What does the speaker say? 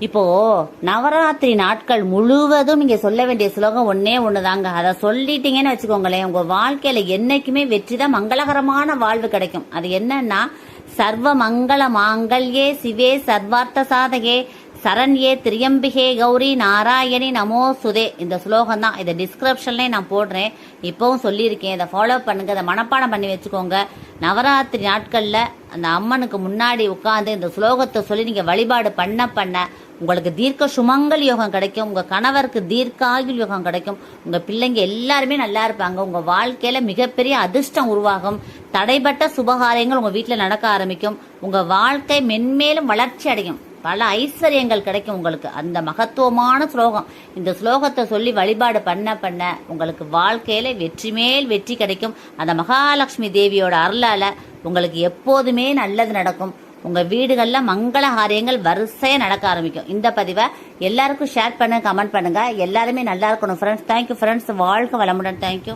இப்போ நவராத்திரி நாட்கள் முழுவதும் நீங்க சொல்ல வேண்டிய ஸ்லோகம் ஒன்னே ஒண்ணுதாங்க. அதை சொல்லிட்டீங்கன்னு வச்சுக்கோங்களேன், உங்க வாழ்க்கையில என்னைக்குமே வெற்றிதான், மங்களகரமான வாழ்வு கிடைக்கும். அது என்னன்னா, சர்வ மங்கள மாங்கல்யே சிவே சர்வார்த்த சாதகே சரண்யே திரியம்பிகே கௌரி நாராயணி நமோ சுதே. இந்த ஸ்லோகம் தான். இதை டிஸ்கிரிப்ஷன்லேயே நான் போடுறேன், இப்பவும் சொல்லியிருக்கேன். இதை ஃபாலோ பண்ணுங்க, இதை மனப்பாடம் பண்ணி வச்சுக்கோங்க. நவராத்திரி நாட்கள்ல அந்த அம்மனுக்கு முன்னாடி உட்காந்து இந்த ஸ்லோகத்தை சொல்லி நீங்க வழிபாடு பண்ண உங்களுக்கு தீர்க்க சுமங்கல் யோகம் கிடைக்கும். உங்க கணவருக்கு தீர்க்காயுள் யோகம் கிடைக்கும். உங்க பிள்ளைங்க எல்லாருமே நல்லா இருப்பாங்க. உங்க வாழ்க்கையில மிகப்பெரிய அதிர்ஷ்டம் உருவாகும். தடைப்பட்ட சுபகாரியங்கள் உங்க வீட்டுல நடக்க ஆரம்பிக்கும். உங்க வாழ்க்கை மென்மேலும் வளர்ச்சி அடையும். பல ஐஸ்வர்யங்கள் கிடைக்கும் உங்களுக்கு. அந்த மகத்துவமான ஸ்லோகம். இந்த ஸ்லோகத்தை சொல்லி வழிபாடு பண்ண உங்களுக்கு வாழ்க்கையில வெற்றி மேல் வெற்றி கிடைக்கும். அந்த மகாலட்சுமி தேவியோட அருளால உங்களுக்கு எப்போதுமே நல்லது நடக்கும். உங்க வீடுகள்ல மங்கள காரியங்கள் வரிசையா நடக்க ஆரம்பிக்கும். இந்த பதிவை எல்லாருக்கும் ஷேர் பண்ணுங்க, கமெண்ட் பண்ணுங்க. எல்லாருமே நல்லா இருக்கணும் ஃப்ரெண்ட்ஸ். Thank you friends. வாழ்க வளமுடன். தேங்க்யூ.